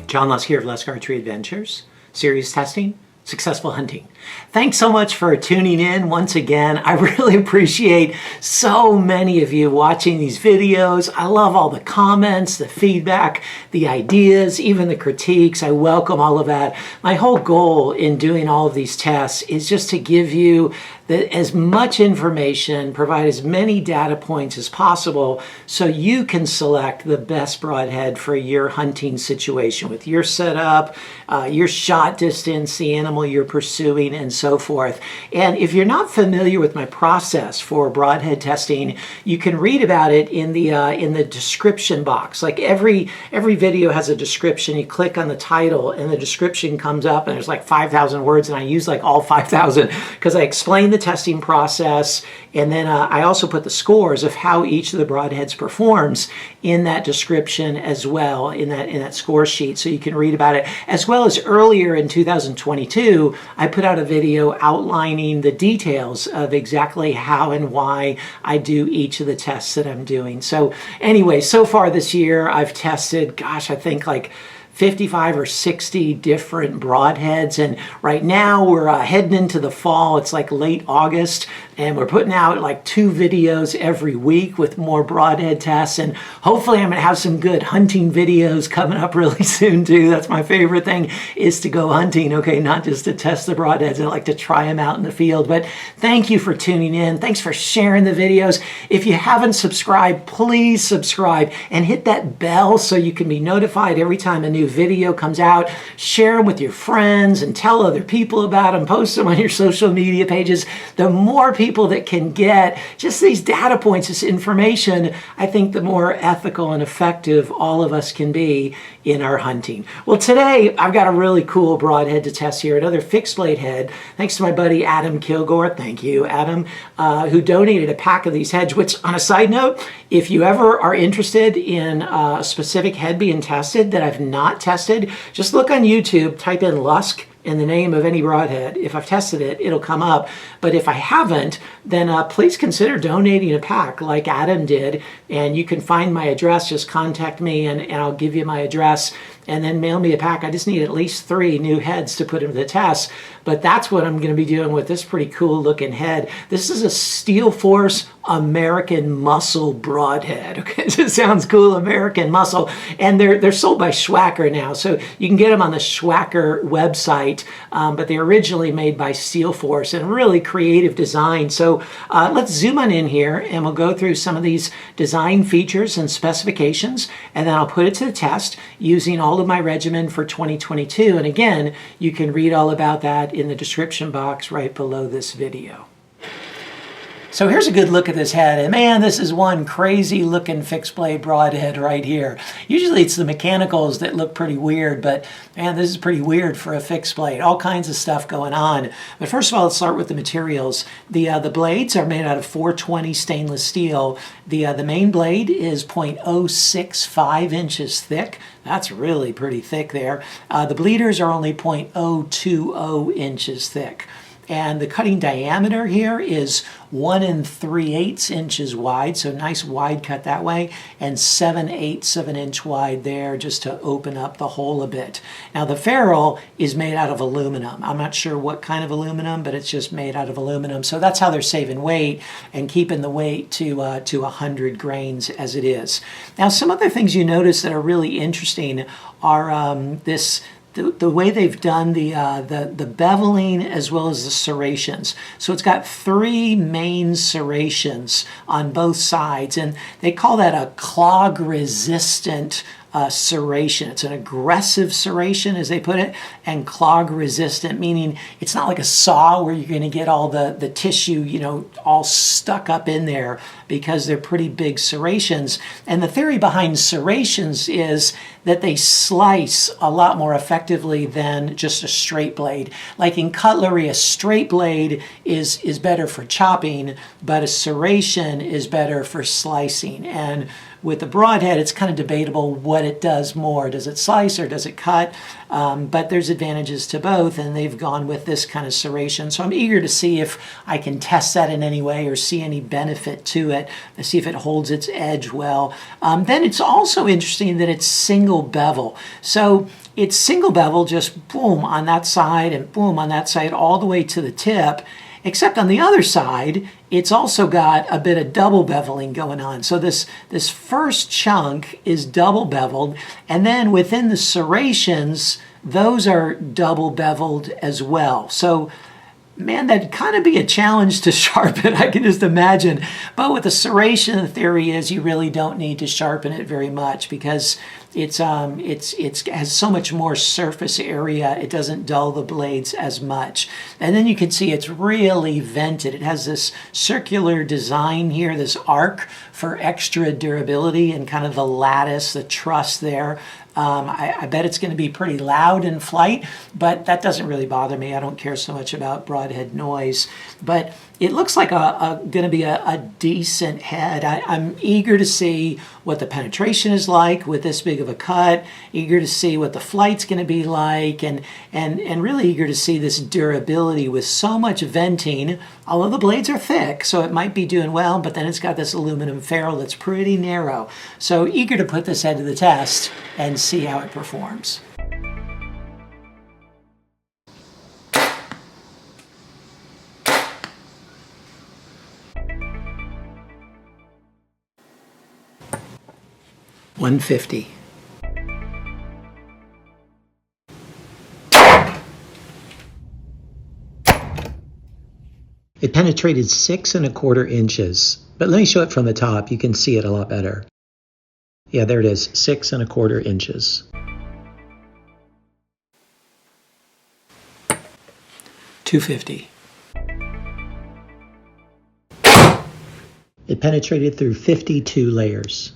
John Lusk here of Lusk Archery Adventures. Serious testing, successful hunting. Thanks so much for tuning in once again. I really appreciate so many of you watching these videos. I love all the comments, the feedback, the ideas, even the critiques. I welcome all of that. My whole goal in doing all of these tests is just to give you as much information, provide as many data points as possible so you can select the best broadhead for your hunting situation with your setup, your shot distance, the animal you're pursuing, and so forth. And if you're not familiar with my process for broadhead testing, you can read about it in the description box. Like every video has a description. You click on the title and the description comes up and there's like 5,000 words, and I use like all 5,000 because I explain the testing process, and then I also put the scores of how each of the broadheads performs in that description as well, in that score sheet, so you can read about it. As well as earlier in 2022, I put out a video outlining the details of exactly how and why I do each of the tests that I'm doing. So anyway, so far this year I've tested, gosh, I think like 55 or 60 different broadheads, and right now we're heading into the fall. It's like late August, and we're putting out like 2 videos every week with more broadhead tests, and hopefully I'm gonna have some good hunting videos coming up really soon too. That's my favorite thing, is to go hunting, okay, not just to test the broadheads. I like to try them out in the field. But thank you for tuning in. Thanks for sharing the videos. If you haven't subscribed, please subscribe and hit that bell so you can be notified every time a new video comes out. Share them with your friends and tell other people about them. Post them on your social media pages. The more people that can get just these data points, this information, I think the more ethical and effective all of us can be in our hunting. Well, today I've got a really cool broadhead to test here, another fixed blade head, thanks to my buddy Adam Kilgore. Thank you, Adam, who donated a pack of these heads, which, on a side note, if you ever are interested in a specific head being tested that I've not tested, just look on YouTube, type in Lusk and the name of any broadhead. If I've tested it, it'll come up. But if I haven't, then please consider donating a pack like Adam did. And you can find my address. Just contact me and I'll give you my address, and then mail me a pack. I just need at least 3 new heads to put into the test. But that's what I'm going to be doing with this pretty cool looking head. This is a Steel Force American Muscle Broadhead. Okay, so it sounds cool, American Muscle. And they're sold by Swhacker now. So you can get them on the Swhacker website. But they're originally made by Steel Force, and really creative design. So let's zoom on in here and we'll go through some of these design features and specifications, and then I'll put it to the test using all of my regimen for 2022. And again, you can read all about that in the description box right below this video. So here's a good look at this head, and man, this is one crazy looking fixed blade broadhead right here. Usually it's the mechanicals that look pretty weird, but man, this is pretty weird for a fixed blade. All kinds of stuff going on. But first of all, let's start with the materials. The blades are made out of 420 stainless steel. The main blade is 0.065 inches thick. That's really pretty thick there. The bleeders are only 0.020 inches thick. And the cutting diameter here is 1 3/8 inches wide, so nice wide cut that way, and 7/8 of an inch wide there just to open up the hole a bit. Now the ferrule is made out of aluminum. I'm not sure what kind of aluminum, but it's just made out of aluminum. So that's how they're saving weight and keeping the weight to 100 grains as it is. Now some other things you notice that are really interesting are the way they've done the beveling as well as the serrations. So it's got 3 main serrations on both sides, and they call that a clog resistant serration. It's an aggressive serration, as they put it, and clog resistant, meaning it's not like a saw where you're going to get all the tissue, you know, all stuck up in there, because they're pretty big serrations. And the theory behind serrations is that they slice a lot more effectively than just a straight blade. Like in cutlery, a straight blade is better for chopping, but a serration is better for slicing. And with the broadhead, it's kind of debatable what it does more. Does it slice or does it cut? But there's advantages to both, and they've gone with this kind of serration. So I'm eager to see if I can test that in any way or see any benefit to it, to see if it holds its edge well. Then it's also interesting that it's single bevel. So it's single bevel, just boom on that side and boom on that side all the way to the tip. Except on the other side, it's also got a bit of double beveling going on. So this first chunk is double beveled, and then within the serrations, those are double beveled as well. So man, that'd kind of be a challenge to sharpen, I can just imagine. But with the serration, the theory is you really don't need to sharpen it very much because it has so much more surface area. It doesn't dull the blades as much. And then you can see it's really vented. It has this circular design here, this arc for extra durability and kind of the lattice, the truss there. I bet it's going to be pretty loud in flight, but that doesn't really bother me. I don't care so much about broadhead noise. But it looks like going to be a decent head. I'm eager to see what the penetration is like with this big of a cut, eager to see what the flight's going to be like, and really eager to see this durability with so much venting, although the blades are thick, so it might be doing well, but then it's got this aluminum ferrule that's pretty narrow. So eager to put this head to the test and see how it performs. $150. It penetrated 6¼ inches, but let me show it from the top. You can see it a lot better. Yeah, there it is, 6¼ inches. $250. It penetrated through 52 layers.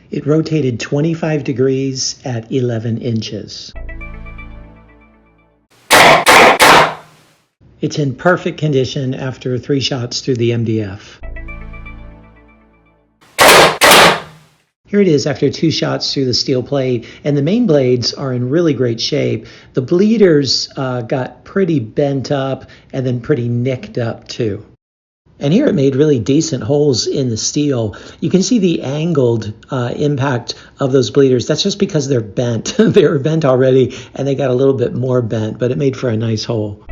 It rotated 25 degrees at 11 inches. It's in perfect condition after 3 shots through the MDF. Here it is after 2 shots through the steel plate, and the main blades are in really great shape. The bleeders got pretty bent up and then pretty nicked up too. And here it made really decent holes in the steel. You can see the angled impact of those bleeders. That's just because they're bent. They were bent already and they got a little bit more bent, but it made for a nice hole.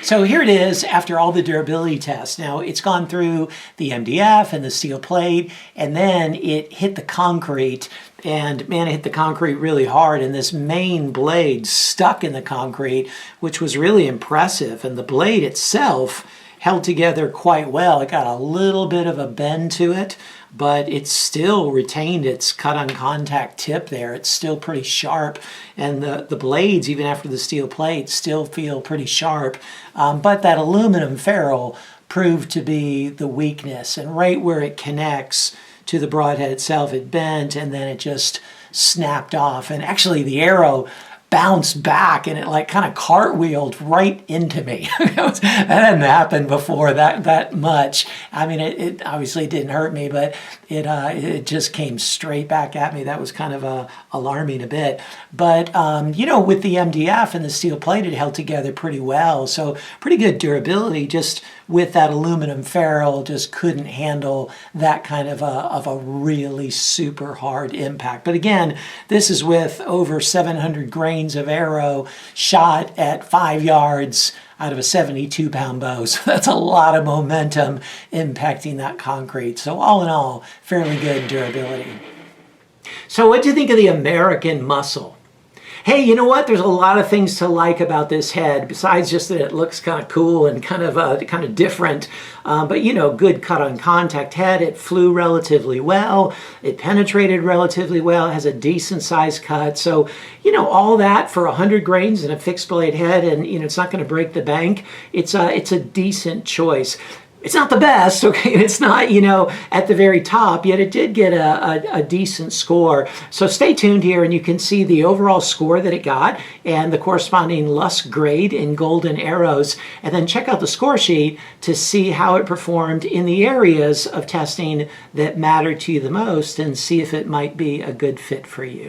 So here it is after all the durability tests. Now it's gone through the MDF and the steel plate, and then it hit the concrete, and man, it hit the concrete really hard, and this main blade stuck in the concrete, which was really impressive. And the blade itself held together quite well. It got a little bit of a bend to it, but it still retained its cut-on-contact tip there. It's still pretty sharp, and the blades, even after the steel plate, still feel pretty sharp. But that aluminum ferrule proved to be the weakness, and right where it connects to the broadhead itself, it bent, and then it just snapped off. And actually, the arrow bounced back and it like kind of cartwheeled right into me. That hadn't happened before that much. I mean, it obviously didn't hurt me, but it just came straight back at me. That was kind of alarming a bit. But, you know, with the MDF and the steel plate, it held together pretty well. So pretty good durability, just with that aluminum ferrule, just couldn't handle that kind of a really super hard impact. But again, this is with over 700 grains of arrow shot at 5 yards out of a 72-pound bow. So that's a lot of momentum impacting that concrete. So all in all, fairly good durability. So what do you think of the American Muscle? Hey, you know what? There's a lot of things to like about this head, besides just that it looks kind of cool and kind of different. But you know, good cut-on-contact head. It flew relatively well. It penetrated relatively well. It has a decent size cut. So you know, all that for 100 grains and a fixed blade head, and you know, it's not going to break the bank. It's a decent choice. It's not the best, okay? It's not, you know, at the very top, yet it did get a decent score. So stay tuned here and you can see the overall score that it got and the corresponding Lust grade in golden arrows. And then check out the score sheet to see how it performed in the areas of testing that matter to you the most and see if it might be a good fit for you.